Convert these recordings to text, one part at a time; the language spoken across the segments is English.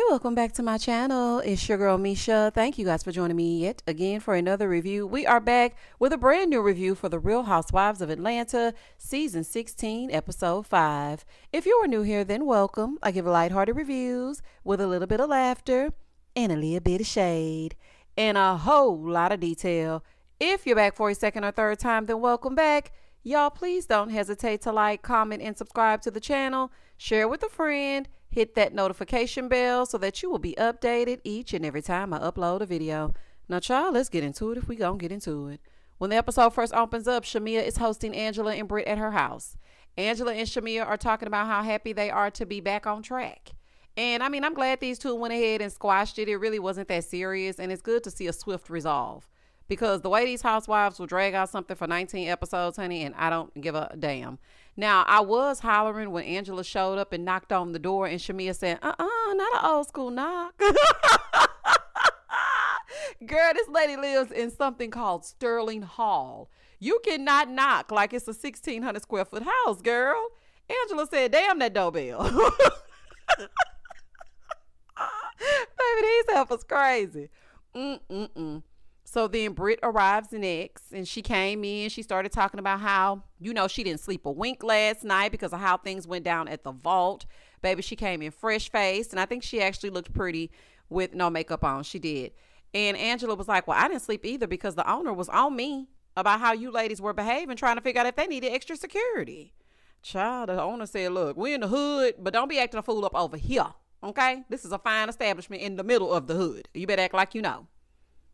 welcome back to my channel. It's your girl Misha. Thank you guys for joining me yet again for another review. We are back with a brand new review for The Real Housewives of Atlanta, Season 16, Episode 5. If you are new here, then welcome. I give lighthearted reviews with a little bit of laughter and a little bit of shade and a whole lot of detail. If you're back for a second or third time, then welcome back. Y'all, please don't hesitate to like, comment, and subscribe to the channel. Share with a friend. Hit that notification bell so that you will be updated each and every time I upload a video. Now, child, let's get into it if we gonna get into it. When the episode first opens up, Shamea is hosting Angela and Britt at her house. Angela and Shamea are talking about how happy they are to be back on track. And I mean, I'm glad these two went ahead and squashed it. It really wasn't that serious, and it's good to see a swift resolve. Because the way these housewives will drag out something for 19 episodes, honey, and I don't give a damn. Now, I was hollering when Angela showed up and knocked on the door, and Shamea said, not an old school knock. Girl, this lady lives in something called Sterling Hall. You cannot knock like it's a 1,600 square foot house, girl. Angela said, damn that doorbell. Baby, these helpers crazy. So then Britt arrives next, and she came in. She started talking about how, she didn't sleep a wink last night because of how things went down at the vault. Baby, she came in fresh-faced, and I think she actually looked pretty with no makeup on. She did. And Angela was like, well, I didn't sleep either because the owner was on me about how you ladies were behaving, trying to figure out if they needed extra security. Child, the owner said, look, we're in the hood, but don't be acting a fool up over here, okay? This is a fine establishment in the middle of the hood. You better act like you know.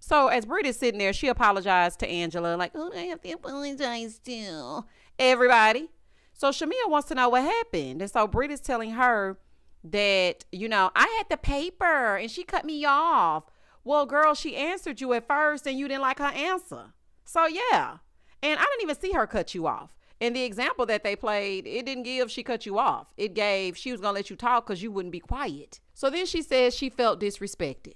So as Britt is sitting there, she apologized to Angela, like, oh, I have to apologize to everybody. So Shamea wants to know what happened. And so Britt is telling her that, I had the paper and she cut me off. Well, girl, she answered you at first and you didn't like her answer. So, yeah. And I didn't even see her cut you off. And the example that they played, it didn't give she cut you off. It gave she was going to let you talk because you wouldn't be quiet. So then she says she felt disrespected.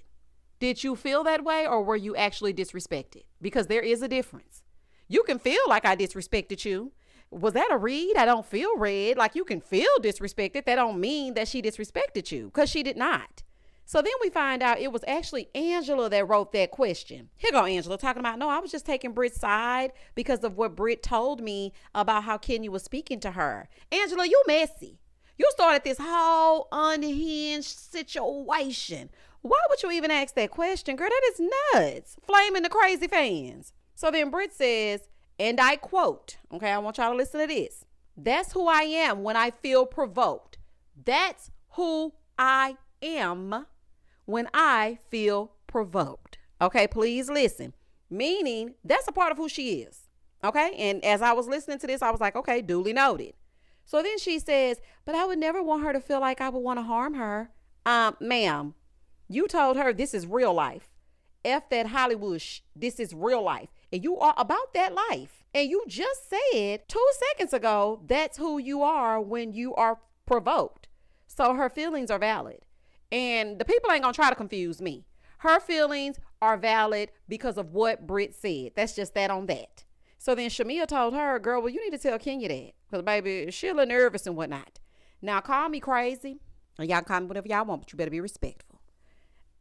Did you feel that way or were you actually disrespected? Because there is a difference. You can feel like I disrespected you. Was that a read? I don't feel read. Like you can feel disrespected. That don't mean that she disrespected you because she did not. So then we find out it was actually Angela that wrote that question. Here go Angela talking about, no, I was just taking Britt's side because of what Britt told me about how Kenya was speaking to her. Angela, you messy. You started this whole unhinged situation. Why would you even ask that question? Girl, that is nuts. Flaming the crazy fans. So then Britt says, and I quote, okay, I want y'all to listen to this. That's who I am when I feel provoked. That's who I am when I feel provoked. Okay, please listen. Meaning that's a part of who she is. Okay, and as I was listening to this, I was like, okay, duly noted. So then she says, but I would never want her to feel like I would want to harm her. Ma'am, you told her this is real life. F that Hollywood this is real life. And you are about that life. And you just said 2 seconds ago, that's who you are when you are provoked. So her feelings are valid. And the people ain't gonna try to confuse me. Her feelings are valid because of what Britt said. That's just that on that. So then Shamea told her, girl, well, you need to tell Kenya that. Because, baby, she's a little nervous and whatnot. Now, call me crazy. And y'all call me whatever y'all want, but you better be respectful.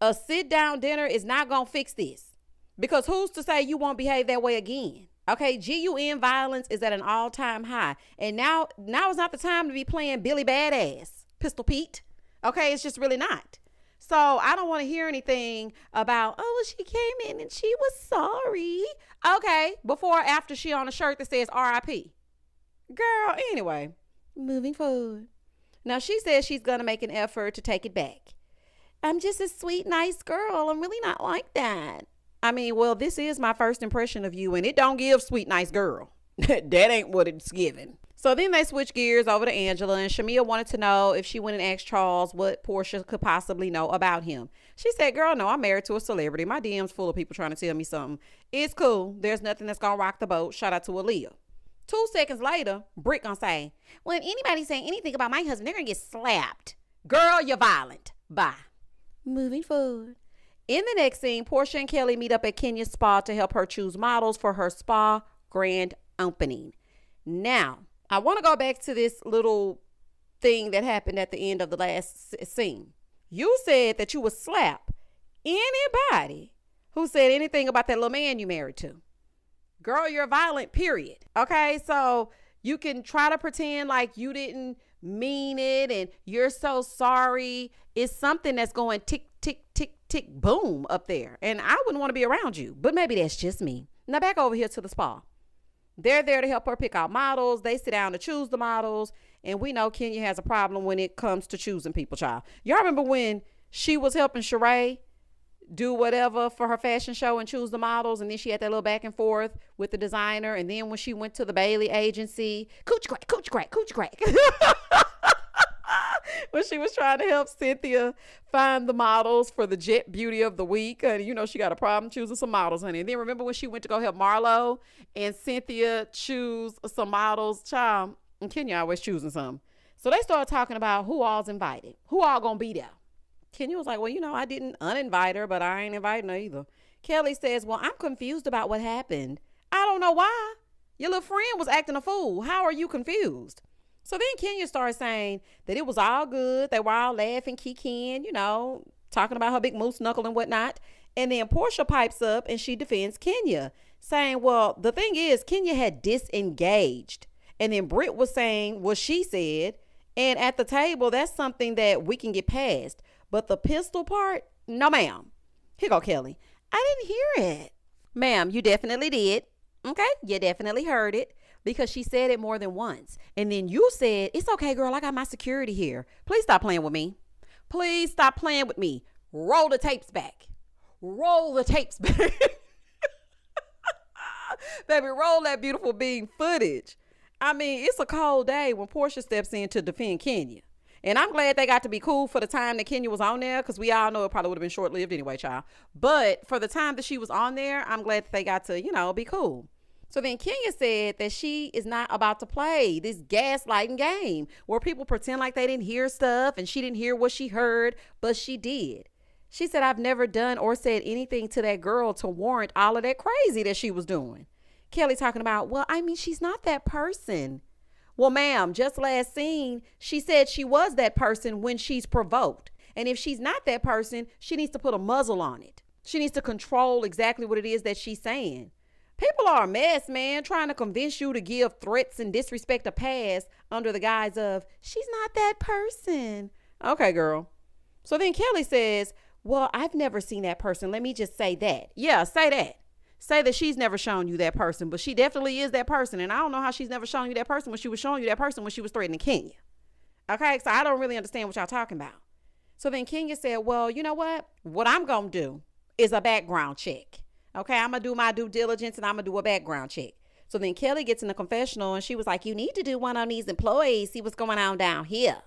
A sit-down dinner is not going to fix this. Because who's to say you won't behave that way again? Okay, GUN violence is at an all-time high. And now is not the time to be playing Billy Badass, Pistol Pete. Okay, it's just really not. So I don't want to hear anything about, oh, well, she came in and she was sorry. Okay, before or after she on a shirt that says RIP. Girl, anyway, moving forward. Now she says she's going to make an effort to take it back. I'm just a sweet, nice girl. I'm really not like that. I mean, well, this is my first impression of you and it don't give sweet, nice girl. That ain't what it's giving. So then they switch gears over to Angela, and Shamea wanted to know if she went and asked Charles what Portia could possibly know about him. She said, girl, no, I'm married to a celebrity. My DM's full of people trying to tell me something. It's cool. There's nothing that's going to rock the boat. Shout out to Aaliyah. 2 seconds later, Britt gonna say, well, if anybody saying anything about my husband, they're going to get slapped. Girl, you're violent. Bye. Moving forward. In the next scene, Portia and Kelly meet up at Kenya's spa to help her choose models for her spa grand opening. Now, I want to go back to this little thing that happened at the end of the last scene. You said that you would slap anybody who said anything about that little man you married to. Girl, you're violent, period. Okay, so you can try to pretend like you didn't mean it and you're so sorry. It's something that's going tick, tick, tick, tick, boom up there. And I wouldn't want to be around you, but maybe that's just me. Now back over here to the spa. They're there to help her pick out models. They sit down to choose the models. And we know Kenya has a problem when it comes to choosing people, child. Y'all remember when she was helping Sheree do whatever for her fashion show and choose the models, and then she had that little back and forth with the designer, and then when she went to the Bailey agency, coochie crack. When she was trying to help Cynthia find the models for the Jet Beauty of the Week, and you know she got a problem choosing some models, honey. And then remember when she went to go help Marlo and Cynthia choose some models, child, and Kenya always choosing some. So they started talking about who all's invited, who all gonna be there. Kenya was like, well, you know, I didn't uninvite her, but I ain't inviting her either. Kelly says, well, I'm confused about what happened. I don't know why. Your little friend was acting a fool. How are you confused? So then Kenya started saying that it was all good. They were all laughing, kikiing, you know, talking about her big moose knuckle and whatnot. And then Portia pipes up and she defends Kenya, saying, well, the thing is, Kenya had disengaged. And then Britt was saying what she said. And at the table, that's something that we can get past. But the pistol part, no, ma'am. Here go Kelly. I didn't hear it. Ma'am, you definitely did. Okay, you definitely heard it because she said it more than once. And then you said, it's okay, girl. I got my security here. Please stop playing with me. Please stop playing with me. Roll the tapes back. Roll the tapes back. Baby, roll that beautiful being footage. I mean, it's a cold day when Portia steps in to defend Kenya. And I'm glad they got to be cool for the time that Kenya was on there, because we all know it probably would have been short-lived anyway, child. But for the time that she was on there, I'm glad that they got to, you know, be cool. So then Kenya said that she is not about to play this gaslighting game where people pretend like they didn't hear stuff and she didn't hear what she heard, but she did. She said, I've never done or said anything to that girl to warrant all of that crazy that she was doing. Kelly talking about, well, I mean, she's not that person. Well, ma'am, just last scene, she said she was that person when she's provoked. And if she's not that person, she needs to put a muzzle on it. She needs to control exactly what it is that she's saying. People are a mess, man, trying to convince you to give threats and disrespect a pass under the guise of, she's not that person. Okay, girl. So then Kelly says, well, I've never seen that person. Let me just say that. Yeah, say that. Say that she's never shown you that person, but she definitely is that person. And I don't know how she's never shown you that person when she was showing you that person when she was threatening Kenya. Okay, so I don't really understand what y'all talking about. So then Kenya said, well, you know what? What I'm going to do is a background check. Okay, I'm going to do my due diligence and I'm going to do a background check. So then Kelly gets in the confessional and she was like, you need to do one on these employees. See what's going on down here.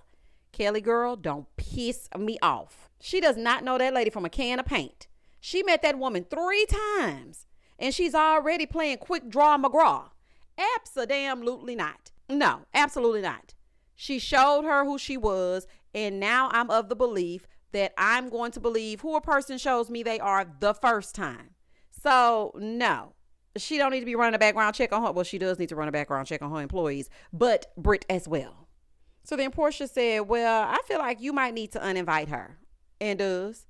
Kelly, girl, don't piss me off. She does not know that lady from a can of paint. She met that woman 3 times. And she's already playing quick draw McGraw. Abso-damn-lutely not. No, absolutely not. She showed her who she was. And now I'm of the belief that I'm going to believe who a person shows me they are the first time. So, no. She don't need to be running a background check on her. Well, she does need to run a background check on her employees. But Britt as well. So then Portia said, well, I feel like you might need to uninvite her. And does.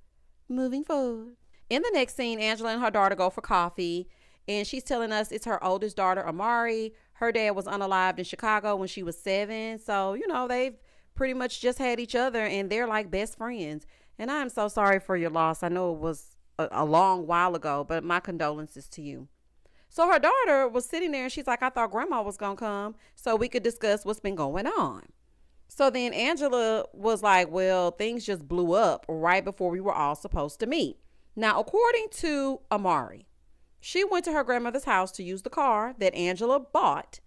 Moving forward. In the next scene, Angela and her daughter go for coffee, and she's telling us it's her oldest daughter, Amari. Her dad was unalived in Chicago when she was 7. So, you know, they've pretty much just had each other, and they're like best friends. And I'm so sorry for your loss. I know it was a long while ago, but my condolences to you. So her daughter was sitting there, and she's like, I thought grandma was going to come so we could discuss what's been going on. So then Angela was like, well, things just blew up right before we were all supposed to meet. Now, according to Amari, she went to her grandmother's house to use the car that Angela bought,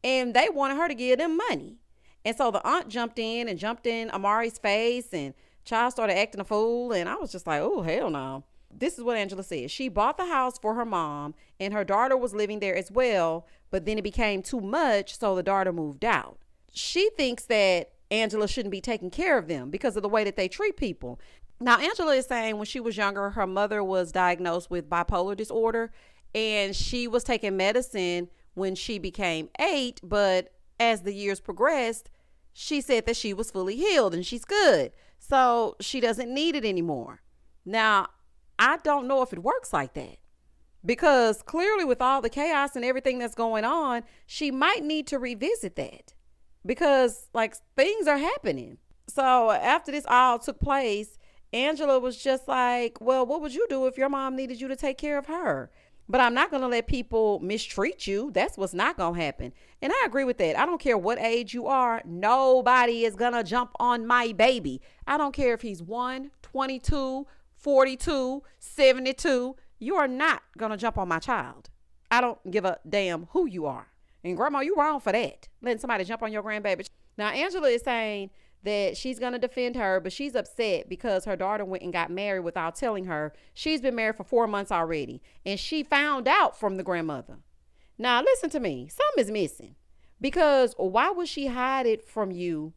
and they wanted her to give them money. And so the aunt jumped in Amari's face, and child started acting a fool. And I was just like, oh, hell no. This is what Angela said. She bought the house for her mom, and her daughter was living there as well. But then it became too much, so the daughter moved out. She thinks that Angela shouldn't be taking care of them because of the way that they treat people. Now, Angela is saying when she was younger, her mother was diagnosed with bipolar disorder, and she was taking medicine when she became 8. But as the years progressed, she said that she was fully healed and she's good. So she doesn't need it anymore. Now, I don't know if it works like that, because clearly with all the chaos and everything that's going on, she might need to revisit that, because like things are happening. So after this all took place, Angela was just like, well, what would you do if your mom needed you to take care of her? But I'm not going to let people mistreat you. That's what's not going to happen. And I agree with that. I don't care what age you are. Nobody is going to jump on my baby. I don't care if he's 1, 22, 42, 72. You are not going to jump on my child. I don't give a damn who you are. And grandma, you wrong for that, letting somebody jump on your grandbaby. Now, Angela is saying that she's going to defend her, but she's upset because her daughter went and got married without telling her. She's been married for 4 months already, and she found out from the grandmother. Now, listen to me. Something is missing, because why would she hide it from you,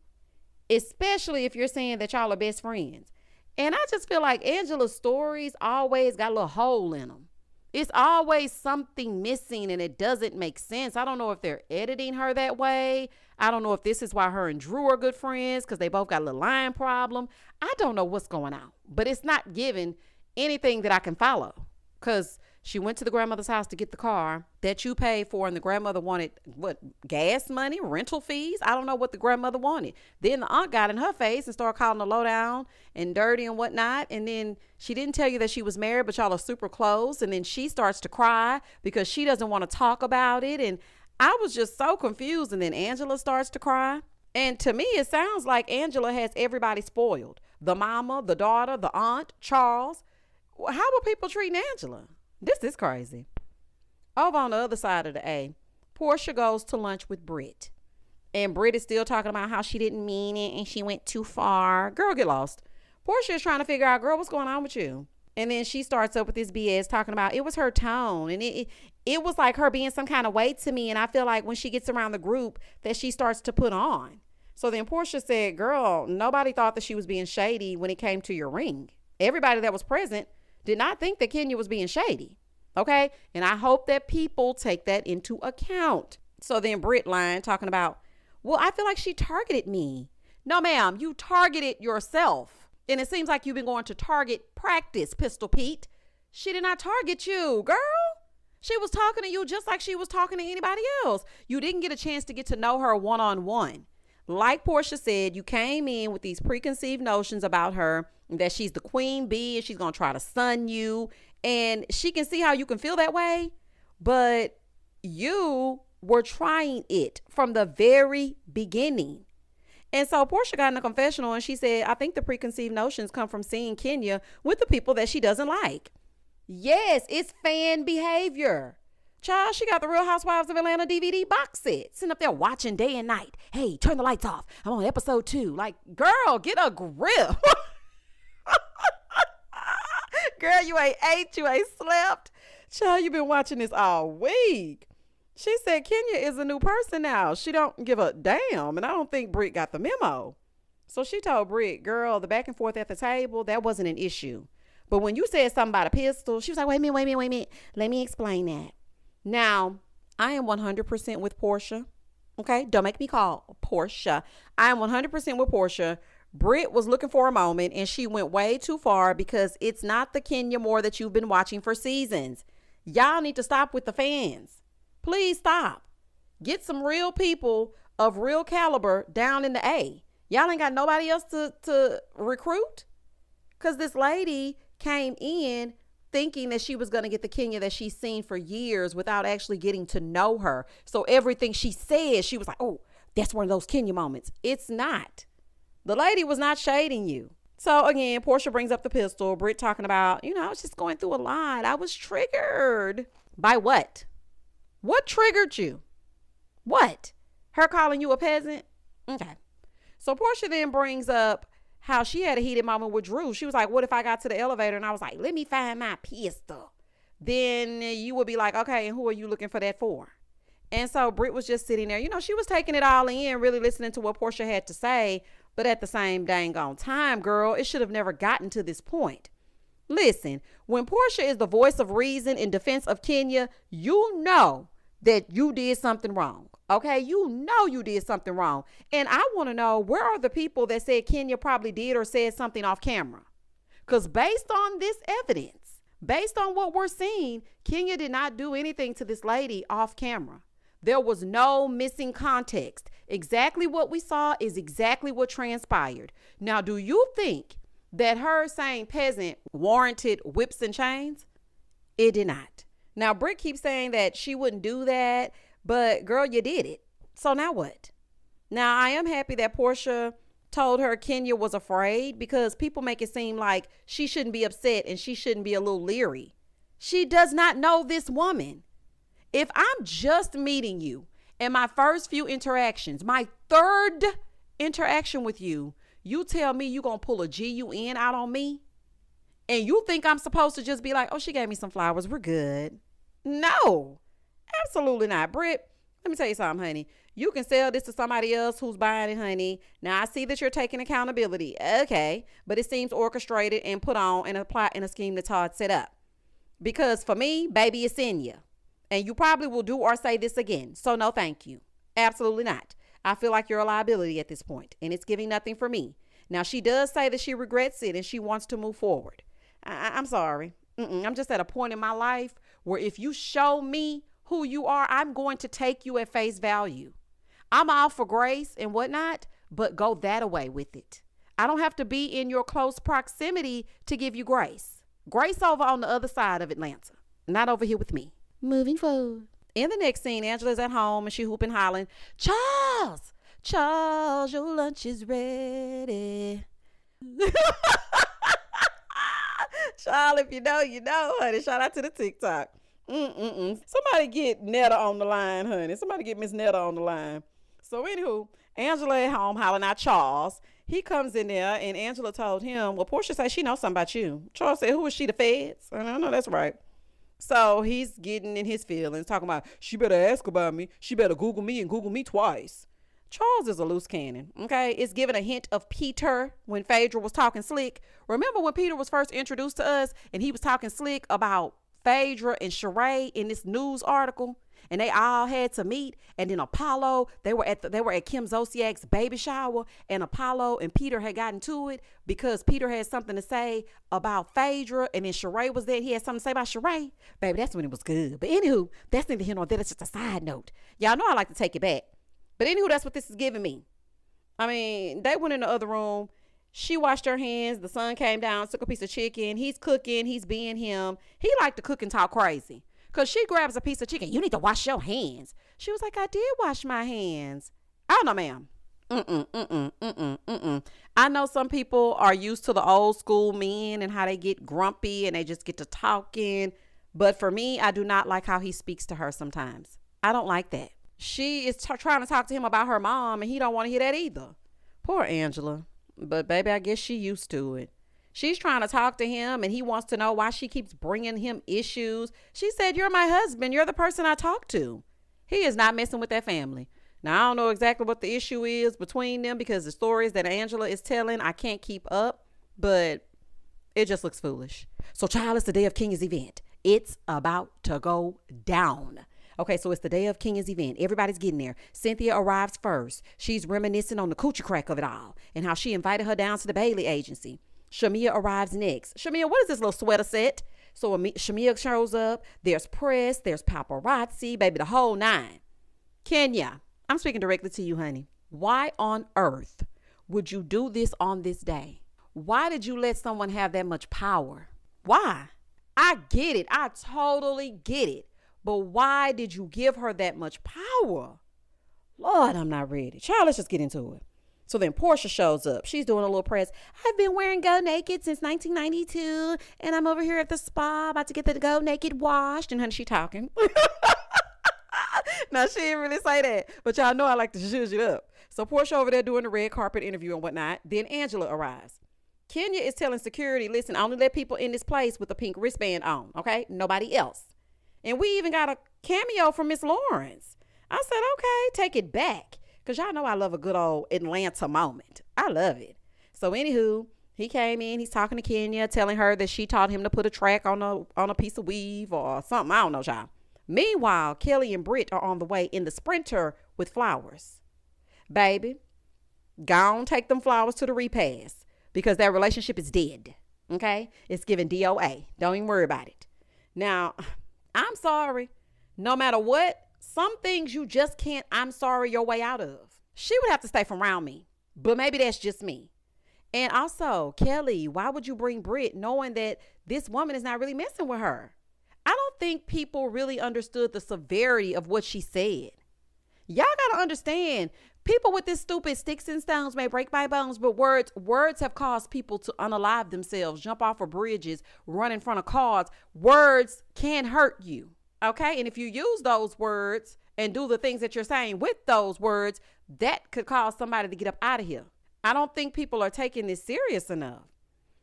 especially if you're saying that y'all are best friends? And I just feel like Angela's stories always got a little hole in them. It's always something missing and it doesn't make sense. I don't know if they're editing her that way. I don't know if this is why her and Drew are good friends, because they both got a little line problem. I don't know what's going on, but it's not giving anything that I can follow, because she went to the grandmother's house to get the car that you paid for, and the grandmother wanted what, gas money, rental fees? I don't know what the grandmother wanted. Then the aunt got in her face and started calling her low down and dirty and whatnot. And then she didn't tell you that she was married, but y'all are super close. And then she starts to cry because she doesn't want to talk about it. And I was just so confused. And then Angela starts to cry. And to me, it sounds like Angela has everybody spoiled. The mama, the daughter, the aunt, Charles. How are people treating Angela? This is crazy. Over on the other side of the A, Portia goes to lunch with Britt. And Britt is still talking about how she didn't mean it and she went too far. Girl, get lost. Portia is trying to figure out, girl, what's going on with you? And then she starts up with this BS talking about it was her tone. And it was like her being some kind of way to me. And I feel like when she gets around the group that she starts to put on. So then Portia said, girl, nobody thought that she was being shady when it came to your ring. Everybody that was present did not think that Kenya was being shady. Okay. And I hope that people take that into account. So then Britt line talking about, well, I feel like she targeted me. No, ma'am, you targeted yourself. And it seems like you've been going to target practice, Pistol Pete. She did not target you, girl. She was talking to you just like she was talking to anybody else. You didn't get a chance to get to know her one-on-one. Like Portia said, you came in with these preconceived notions about her, that she's the queen bee and she's going to try to sun you. And she can see how you can feel that way. But you were trying it from the very beginning. And so Portia got in a confessional and she said, I think the preconceived notions come from seeing Kenya with the people that she doesn't like. Yes, it's fan behavior. Child, she got the Real Housewives of Atlanta DVD box set, sitting up there watching day and night. Hey, turn the lights off. I'm on episode 2. Like, girl, get a grip. Girl, you ain't ate, you ain't slept. Child, you been watching this all week. She said Kenya is a new person now. She don't give a damn. And I don't think Britt got the memo. So she told Britt, girl, the back and forth at the table, that wasn't an issue. But when you said something about a pistol, she was like, wait a minute. Let me explain that. Now, I am 100% with Portia. Okay, don't make me call Portia. I am 100% with Portia. Britt was looking for a moment and she went way too far, because it's not the Kenya Moore that you've been watching for seasons. Y'all need to stop with the fans. Please stop. Get some real people of real caliber down in the A. Y'all ain't got nobody else to recruit? Because this lady came in thinking that she was going to get the Kenya that she's seen for years without actually getting to know her. So everything she said, she was like, oh, that's one of those Kenya moments. It's not. The lady was not shading you. So again, Portia brings up the pistol. Britt talking about, I was just going through a lot. I was triggered. By what? What triggered you? What? Her calling you a peasant? Okay. So Portia then brings up how she had a heated moment with Drew. She was like, what if I got to the elevator and I was like, let me find my pistol? Then you would be like, okay, and who are you looking for that for? And so Britt was just sitting there. She was taking it all in, really listening to what Portia had to say. But at the same dang on time, girl, it should have never gotten to this point. Listen, when Portia is the voice of reason in defense of Kenya, you know that you did something wrong. Okay, you know you did something wrong. And I want to know, where are the people that said Kenya probably did or said something off camera? Because based on this evidence, based on what we're seeing, Kenya did not do anything to this lady off camera. There was no missing context. Exactly what we saw is exactly what transpired. Now, do you think that her saying peasant warranted whips and chains? It did not. Now, Britt keeps saying that she wouldn't do that, but girl, you did it. So now what? Now, I am happy that Portia told her Kenya was afraid, because people make it seem like she shouldn't be upset and she shouldn't be a little leery. She does not know this woman. If I'm just meeting you and my first few interactions, my third interaction with you, you tell me you gonna pull a GUN out on me, and you think I'm supposed to just be like, oh, she gave me some flowers, we're good. No, absolutely not. Britt, let me tell you something, honey. You can sell this to somebody else who's buying it, honey. Now, I see that you're taking accountability. Okay. But it seems orchestrated and put on and applied in a scheme that's hard set up. Because for me, baby, it's in you. And you probably will do or say this again. So no, thank you. Absolutely not. I feel like you're a liability at this point, and it's giving nothing for me. Now, she does say that she regrets it and she wants to move forward. I'm sorry. I'm just at a point in my life where if you show me who you are, I'm going to take you at face value. I'm all for grace and whatnot, but go that away with it. I don't have to be in your close proximity to give you grace. Grace over on the other side of Atlanta, not over here with me. Moving forward. In the next scene, Angela's at home and she hooping, hollering, Charles, Charles, your lunch is ready. Charles, if you know, you know, honey. Shout out to the TikTok. Somebody get Netta on the line, honey. Somebody get Miss Netta on the line. So anywho, Angela at home hollering out Charles. He comes in there and Angela told him, well, Portia said she knows something about you. Charles said, who is she, the feds? And I know that's right. So he's getting in his feelings, talking about, she better ask about me. She better Google me and Google me twice. Charles is a loose cannon, okay? It's giving a hint of Peter when Phaedra was talking slick. Remember when Peter was first introduced to us and he was talking slick about Phaedra and Sheree in this news article, and they all had to meet, and then Apollo, they were at Kim Zolciak's baby shower, and Apollo and Peter had gotten to it because Peter had something to say about Phaedra, and then Sheree was there and he had something to say about Sheree. Baby, that's when it was good. But anywho, that's neither here nor there. That's just a side note. Y'all know I like to take it back. But anywho, that's what this is giving me. I mean, they went in the other room. She washed her hands. The son came down, took a piece of chicken. He's cooking. He's being him. He liked to cook and talk crazy. Because she grabs a piece of chicken. You need to wash your hands. She was like, I did wash my hands. I don't know, ma'am. I know some people are used to the old school men and how they get grumpy and they just get to talking. But for me, I do not like how he speaks to her sometimes. I don't like that. She is trying to talk to him about her mom and he don't want to hear that either. Poor Angela. But baby, I guess she used to it. She's trying to talk to him and he wants to know why she keeps bringing him issues. She said, you're my husband. You're the person I talk to. He is not messing with that family. Now, I don't know exactly what the issue is between them because the stories that Angela is telling, I can't keep up, but it just looks foolish. So, child, it's the day of Kenya's event. It's about to go down. Okay, so it's the day of Kenya's event. Everybody's getting there. Cynthia arrives first. She's reminiscing on the coochie crack of it all and how she invited her down to the Bailey agency. Shamia arrives next. Shamia, what is this little sweater set? So Shamia shows up. There's press. There's paparazzi. Baby, the whole nine. Kenya, I'm speaking directly to you, honey. Why on earth would you do this on this day? Why did you let someone have that much power? Why? I get it. I totally get it. But why did you give her that much power? Lord, I'm not ready. Child, let's just get into it. So then Portia shows up. She's doing a little press. I've been wearing Go Naked since 1992. And I'm over here at the spa about to get the Go Naked washed. And honey, she talking. Now, she didn't really say that. But y'all know I like to zhuzh it up. So Portia over there doing the red carpet interview and whatnot. Then Angela arrives. Kenya is telling security, listen, I only let people in this place with a pink wristband on. Okay? Nobody else. And we even got a cameo from Miss Lawrence. I said, okay, take it back. Because y'all know I love a good old Atlanta moment. I love it. So anywho, he came in. He's talking to Kenya, telling her that she taught him to put a track on a piece of weave or something. I don't know, y'all. Meanwhile, Kelly and Britt are on the way in the Sprinter with flowers. Baby, go on, take them flowers to the repast because that relationship is dead. Okay? It's giving DOA. Don't even worry about it. Now, I'm sorry. No matter what, some things you just can't I'm sorry your way out of. She would have to stay from around me. But maybe that's just me. And also, Kelly, why would you bring Britt knowing that this woman is not really messing with her? I don't think people really understood the severity of what she said. Y'all got to understand, people with this stupid sticks and stones may break my bones, but words have caused people to unalive themselves, jump off of bridges, run in front of cars. Words can hurt you. Okay. And if you use those words and do the things that you're saying with those words, that could cause somebody to get up out of here. I don't think people are taking this serious enough.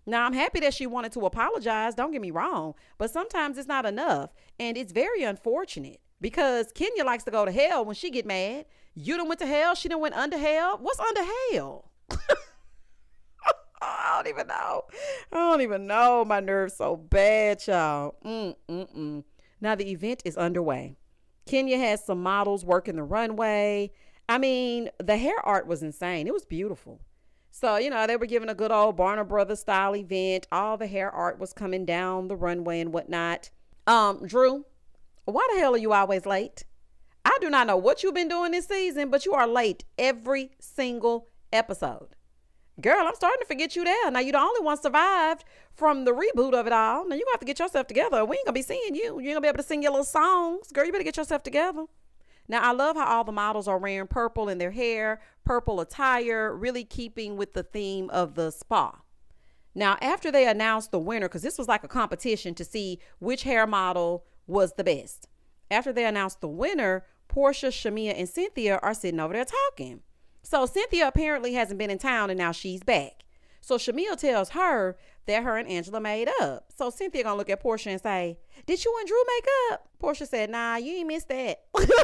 Now, I'm happy that she wanted to apologize. Don't get me wrong, but sometimes it's not enough. And it's very unfortunate because Kenya likes to go to hell when she get mad. You done went to hell. She done went under hell. What's under hell? I don't even know. I don't even know. My nerves so bad, y'all. Now the event is underway. Kenya has some models working the runway. I mean, the hair art was insane. It was beautiful. So, they were giving a good old Barner Brothers style event. All the hair art was coming down the runway and whatnot. Drew, why the hell are you always late? I do not know what you've been doing this season, but you are late every single episode. Girl, I'm starting to forget you there. Now, you're the only one survived from the reboot of it all. Now, you're going to have to get yourself together. We ain't going to be seeing you. You ain't going to be able to sing your little songs. Girl, you better get yourself together. Now, I love how all the models are wearing purple in their hair, purple attire, really keeping with the theme of the spa. Now, after they announced the winner, because this was like a competition to see which hair model was the best. After they announced the winner, Portia, Shamia, and Cynthia are sitting over there talking. So Cynthia apparently hasn't been in town and now she's back. So Shamia tells her that her and Angela made up. So Cynthia gonna look at Portia and say, did you and Drew make up? Portia said, nah, you ain't missed that. Portia,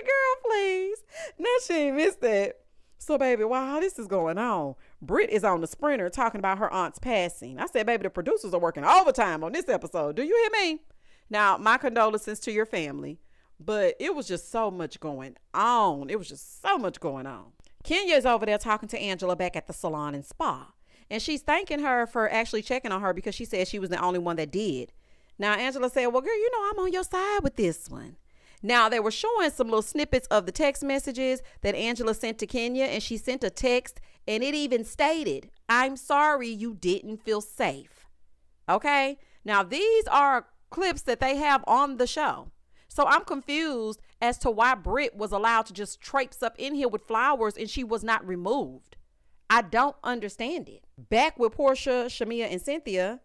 girl, please. No, she ain't missed that. So, baby, while this is going on, Britt is on the Sprinter talking about her aunt's passing. I said, baby, the producers are working overtime on this episode. Do you hear me? Now, my condolences to your family, but it was just so much going on. It was just so much going on. Kenya is over there talking to Angela back at the salon and spa, and she's thanking her for actually checking on her because she said she was the only one that did. Now, Angela said, well, girl, I'm on your side with this one. Now, they were showing some little snippets of the text messages that Angela sent to Kenya, and she sent a text, and it even stated, I'm sorry you didn't feel safe. Okay? Now, these are clips that they have on the show. So I'm confused as to why Britt was allowed to just traipse up in here with flowers and she was not removed. I don't understand it. Back with Portia, Shamia, and Cynthia,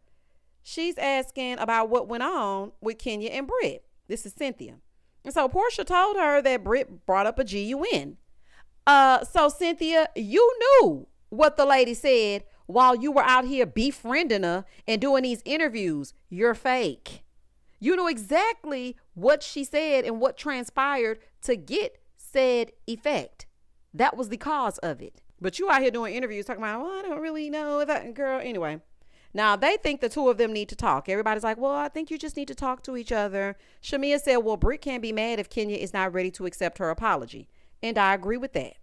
she's asking about what went on with Kenya and Britt. This is Cynthia. And so Portia told her that Britt brought up a GUN. So Cynthia, you knew what the lady said while you were out here befriending her and doing these interviews. You're fake. You know exactly what she said and what transpired to get said effect. That was the cause of it. But you out here doing interviews talking about, well, I don't really know that girl. Anyway, now they think the two of them need to talk. Everybody's like, well, I think you just need to talk to each other. Shamia said, well, Britt can't be mad if Kenya is not ready to accept her apology. And I agree with that.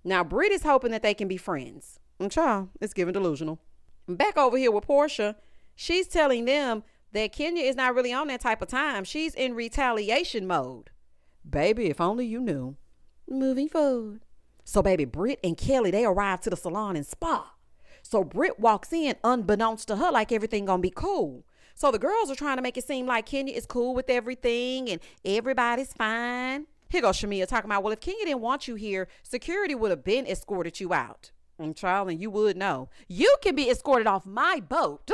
Now, Britt is hoping that they can be friends. And child, it's giving delusional. Back over here with Portia, she's telling them that Kenya is not really on that type of time. She's in retaliation mode. Baby, if only you knew. Moving forward. So, baby, Britt and Kelly, they arrived to the salon and spa. So Britt walks in unbeknownst to her like everything gonna be cool. So the girls are trying to make it seem like Kenya is cool with everything and everybody's fine. Here goes Shamia talking about, well, if Kenya didn't want you here, security would have been escorted you out. And child, and you would know. You can be escorted off my boat.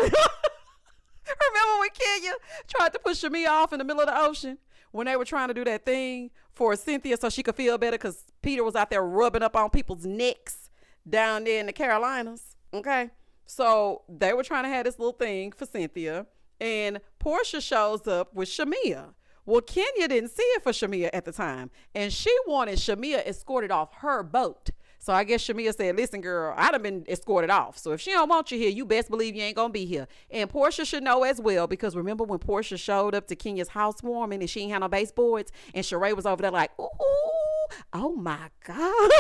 Remember when Kenya tried to push Shamia off in the middle of the ocean when they were trying to do that thing for Cynthia so she could feel better because Peter was out there rubbing up on people's necks down there in the Carolinas. Okay. So they were trying to have this little thing for Cynthia, and Portia shows up with Shamia. Well, Kenya didn't see it for Shamia at the time, and she wanted Shamia escorted off her boat. So I guess Shamia said, listen, girl, I done been escorted off. So if she don't want you here, you best believe you ain't going to be here. And Portia should know as well, because remember when Portia showed up to Kenya's housewarming and she ain't had no baseboards, and Sheree was over there like, ooh, oh my God.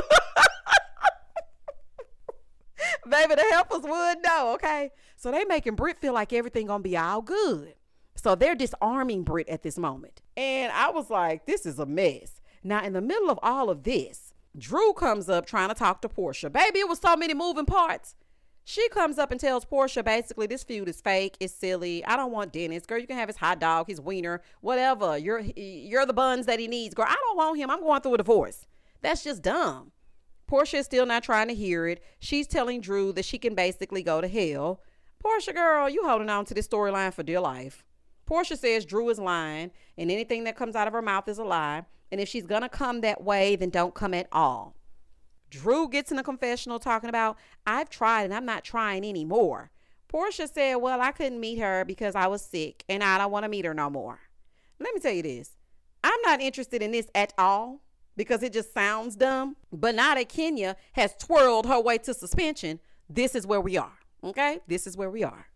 Baby, the helpers would know, okay? So they making Britt feel like everything going to be all good. So they're disarming Britt at this moment. And I was like, this is a mess. Now, in the middle of all of this, Drew comes up trying to talk to Portia. Baby, it was so many moving parts. She comes up and tells Portia, basically, this feud is fake. It's silly. I don't want Dennis. Girl, you can have his hot dog, his wiener, whatever. You're the buns that he needs. Girl, I don't want him. I'm going through a divorce. That's just dumb. Portia is still not trying to hear it. She's telling Drew that she can basically go to hell. Portia, girl, you holding on to this storyline for dear life. Portia says Drew is lying, and anything that comes out of her mouth is a lie. And if she's going to come that way, then don't come at all. Drew gets in a confessional talking about, I've tried and I'm not trying anymore. Portia said, well, I couldn't meet her because I was sick and I don't want to meet her no more. Let me tell you this. I'm not interested in this at all because it just sounds dumb. But now that Kenya has twirled her way to suspension, this is where we are. Okay? This is where we are.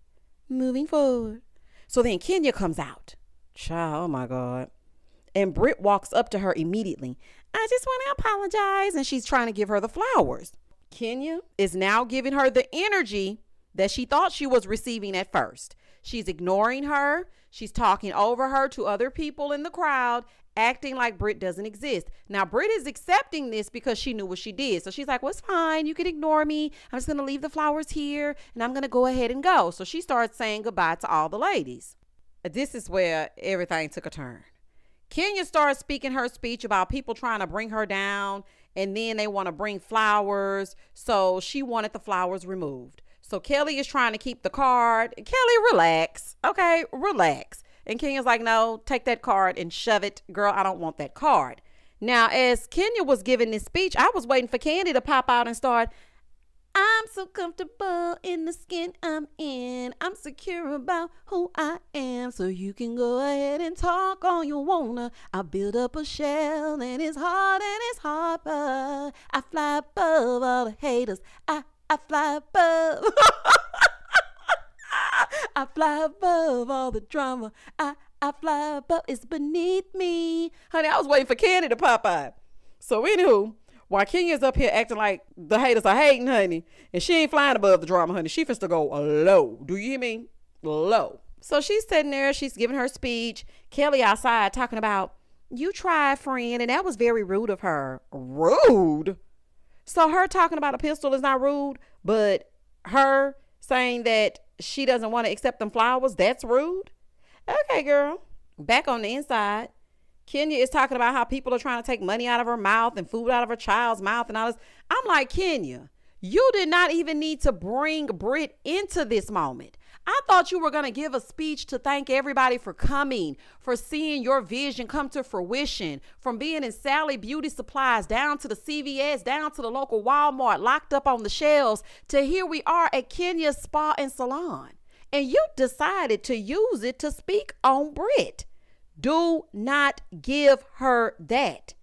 Moving forward. So then Kenya comes out. Child, oh my God. And Britt walks up to her immediately. I just want to apologize. And she's trying to give her the flowers. Kenya is now giving her the energy that she thought she was receiving at first. She's ignoring her. She's talking over her to other people in the crowd, acting like Britt doesn't exist. Now, Britt is accepting this because she knew what she did. So she's like, well, it's fine. You can ignore me. I'm just going to leave the flowers here and I'm going to go ahead and go. So she starts saying goodbye to all the ladies. This is where everything took a turn. Kenya starts speaking her speech about people trying to bring her down, and then they want to bring flowers. So she wanted the flowers removed. So Kelly is trying to keep the card. Kelly, relax. Okay, relax. And Kenya's like, no, take that card and shove it. Girl, I don't want that card. Now, as Kenya was giving this speech, I was waiting for Candy to pop out and start, I'm so comfortable in the skin I'm in. I'm secure about who I am. So you can go ahead and talk all you wanna. I build up a shell and it's hard but I fly above all the haters. I fly above. I fly above all the drama. I fly above. It's beneath me. Honey, I was waiting for Candy to pop out. So anywho, while Kenya's up here acting like the haters are hating, honey, and she ain't flying above the drama, honey. She finna to go low. Do you hear me? Low. So she's sitting there. She's giving her speech. Kelly outside talking about, you tried, friend, and that was very rude of her. Rude? So her talking about a pistol is not rude, but her saying that she doesn't want to accept them flowers, that's rude? Okay, girl. Back on the inside, Kenya is talking about how people are trying to take money out of her mouth and food out of her child's mouth and all this. I'm like, Kenya, you did not even need to bring Britt into this moment. I thought you were going to give a speech to thank everybody for coming, for seeing your vision come to fruition, from being in Sally Beauty Supplies down to the CVS, down to the local Walmart, locked up on the shelves, to here we are at Kenya's Spa and Salon. And you decided to use it to speak on Britt. Do not give her that.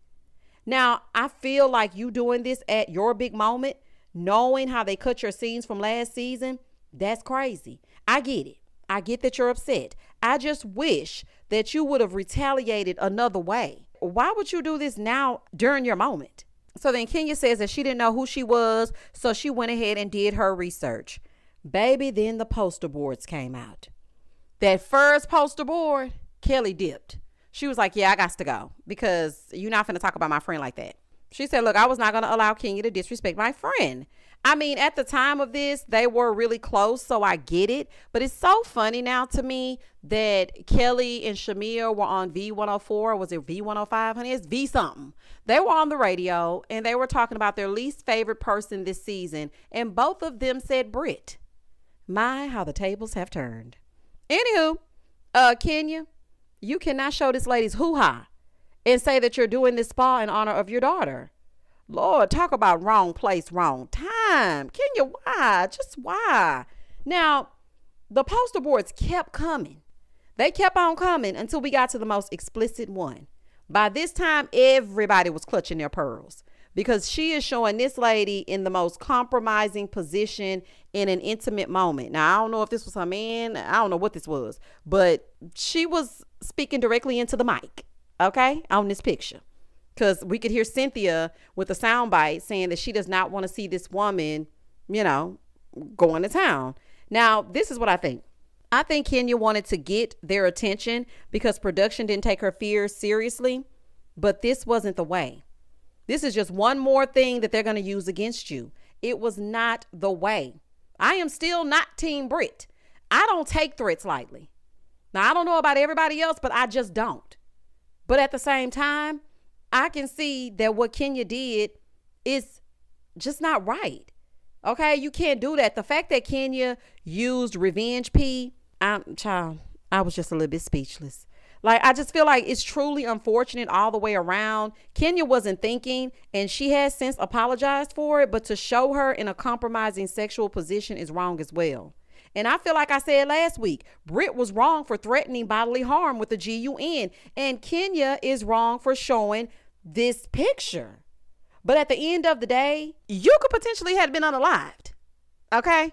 Now, I feel like you doing this at your big moment, knowing how they cut your scenes from last season, that's crazy. I get it. I get that you're upset. I just wish that you would have retaliated another way. Why would you do this now during your moment? So then Kenya says that she didn't know who she was, so she went ahead and did her research. Baby, then the poster boards came out. That first poster board, Kelly dipped. She was like, yeah, I got to go because you're not finna talk about my friend like that. She said, look, I was not going to allow Kenya to disrespect my friend. I mean, at the time of this, they were really close, so I get it. But it's so funny now to me that Kelly and Shamia were on V104. Was it V105, honey? It's V something. They were on the radio, and they were talking about their least favorite person this season. And both of them said Britt. My, how the tables have turned. Anywho, Kenya, you cannot show this lady's hoo-ha and say that you're doing this spa in honor of your daughter. Lord, talk about wrong place, wrong time. Kenya, why? Just why? Now, the poster boards kept coming. They kept on coming until we got to the most explicit one. By this time, everybody was clutching their pearls. because she is showing this lady in the most compromising position in an intimate moment. Now, I don't know if this was her man. I don't know what this was, but she was speaking directly into the mic, okay, on this picture. Because we could hear Cynthia with a soundbite saying that she does not want to see this woman, going to town. Now, this is what I think. I think Kenya wanted to get their attention because production didn't take her fears seriously, but this wasn't the way. This is just one more thing that they're going to use against you. It was not the way. I am still not Team Britt. I don't take threats lightly. Now, I don't know about everybody else, but I just don't. But at the same time, I can see that what Kenya did is just not right. Okay, you can't do that. The fact that Kenya used revenge P, I was just a little bit speechless. Like, I just feel like it's truly unfortunate all the way around. Kenya wasn't thinking, and she has since apologized for it, but to show her in a compromising sexual position is wrong as well. And I feel like I said last week, Britt was wrong for threatening bodily harm with the GUN, and Kenya is wrong for showing this picture. But at the end of the day, you could potentially have been unalived. Okay?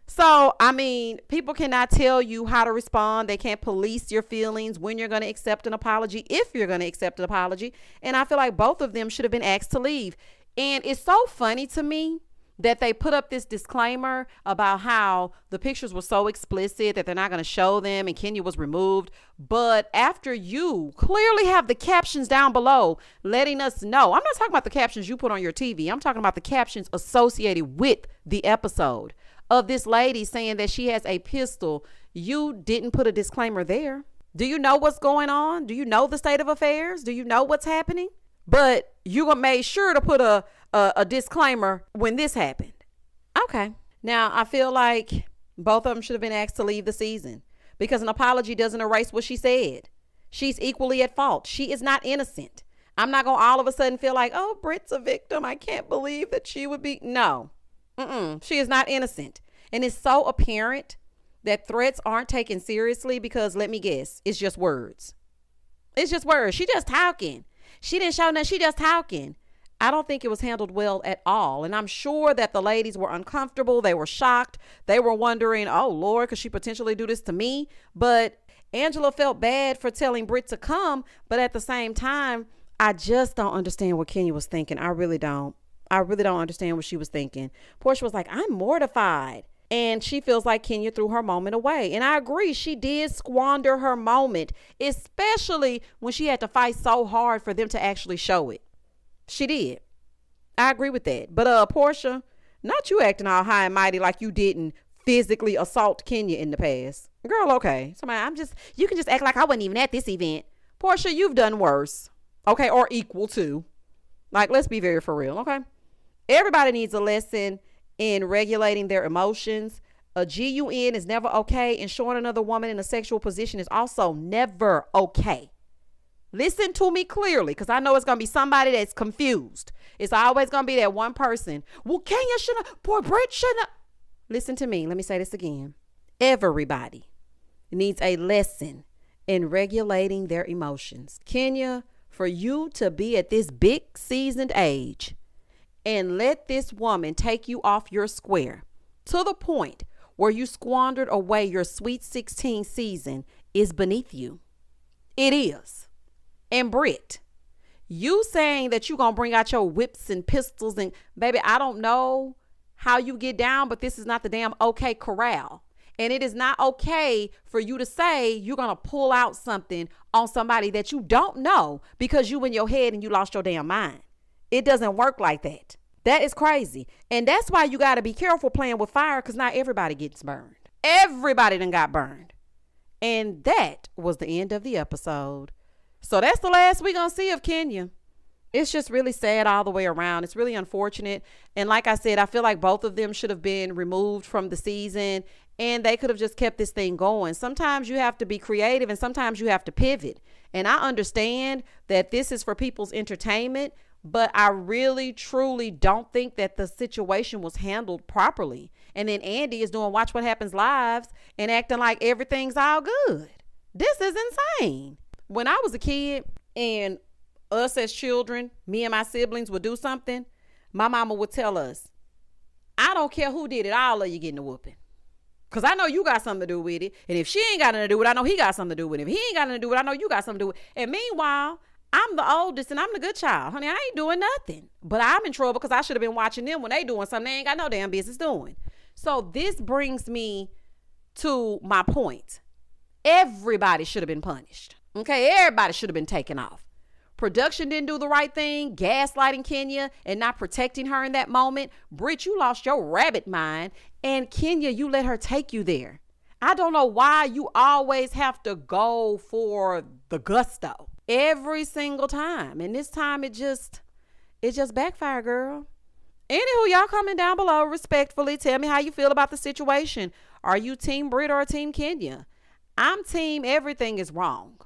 So, I mean, people cannot tell you how to respond. They can't police your feelings when you're going to accept an apology, if you're going to accept an apology. And I feel like both of them should have been asked to leave. And it's so funny to me that they put up this disclaimer about how the pictures were so explicit that they're not going to show them and Kenya was removed. But after you clearly have the captions down below letting us know, I'm not talking about the captions you put on your TV. I'm talking about the captions associated with the episode of this lady saying that she has a pistol. You didn't put a disclaimer there. Do you know what's going on? Do you know the state of affairs? Do you know what's happening? But you made sure to put a disclaimer when this happened. Okay. Now, I feel like both of them should have been asked to leave the season because an apology doesn't erase what she said. She's equally at fault. She is not innocent. I'm not going to all of a sudden feel like, oh, Britt's a victim. I can't believe that she would be. No. She is not innocent. And it's so apparent that threats aren't taken seriously because, let me guess, it's just words. It's just words. She just talking. She didn't show nothing. She just talking. I don't think it was handled well at all. And I'm sure that the ladies were uncomfortable. They were shocked. They were wondering, oh, Lord, could she potentially do this to me? But Angela felt bad for telling Britt to come. But at the same time, I just don't understand what Kenya was thinking. I really don't. I really don't understand what she was thinking. Portia was like, I'm mortified. And she feels like Kenya threw her moment away. And I agree. She did squander her moment, especially when she had to fight so hard for them to actually show it. She did. I agree with that. But Portia, not you acting all high and mighty like you didn't physically assault Kenya in the past. Girl, okay. You can just act like I wasn't even at this event. Portia, you've done worse. Okay, or equal to. Like, let's be very for real, okay? Everybody needs a lesson in regulating their emotions. A GUN is never okay, and showing another woman in a sexual position is also never okay. Listen to me clearly, because I know it's going to be somebody that's confused. It's always going to be that one person. Well, Kenya shouldn't, poor Britt shouldn't. Listen to me. Let me say this again. Everybody needs a lesson in regulating their emotions. Kenya, for you to be at this big seasoned age and let this woman take you off your square to the point where you squandered away your sweet 16 season is beneath you. It is. And Britt, you saying that you gonna bring out your whips and pistols and baby, I don't know how you get down, but this is not the damn OK Corral. And it is not okay for you to say you're gonna pull out something on somebody that you don't know because you in your head and you lost your damn mind. It doesn't work like that. That is crazy. And that's why you got to be careful playing with fire, because not everybody gets burned. Everybody done got burned. And that was the end of the episode. So that's the last we're going to see of Kenya. It's just really sad all the way around. It's really unfortunate. And like I said, I feel like both of them should have been removed from the season and they could have just kept this thing going. Sometimes you have to be creative and sometimes you have to pivot. And I understand that this is for people's entertainment, but I really, truly don't think that the situation was handled properly. And then Andy is doing Watch What Happens Lives and acting like everything's all good. This is insane. When I was a kid and us as children, me and my siblings would do something, my mama would tell us, I don't care who did it, all of you getting a whooping. Because I know you got something to do with it. And if she ain't got nothing to do with it, I know he got something to do with it. If he ain't got nothing to do with it, I know you got something to do with it. And meanwhile, I'm the oldest and I'm the good child. Honey, I ain't doing nothing. But I'm in trouble because I should have been watching them when they doing something they ain't got no damn business doing. So this brings me to my point. Everybody should have been punished. Okay, everybody should have been taken off. Production didn't do the right thing, gaslighting Kenya and not protecting her in that moment. Britt, you lost your rabbit mind, and Kenya, you let her take you there. I don't know why you always have to go for the gusto every single time. And this time it just backfired, girl. Anywho, y'all comment down below respectfully. Tell me how you feel about the situation. Are you Team Britt or Team Kenya? I'm team everything is wrong.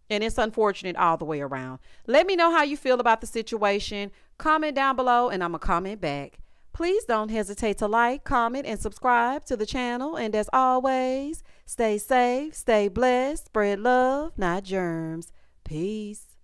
And it's unfortunate all the way around. Let me know how you feel about the situation. Comment down below and I'm going to comment back. Please don't hesitate to like, comment, and subscribe to the channel. And as always, stay safe, stay blessed, spread love, not germs. Peace.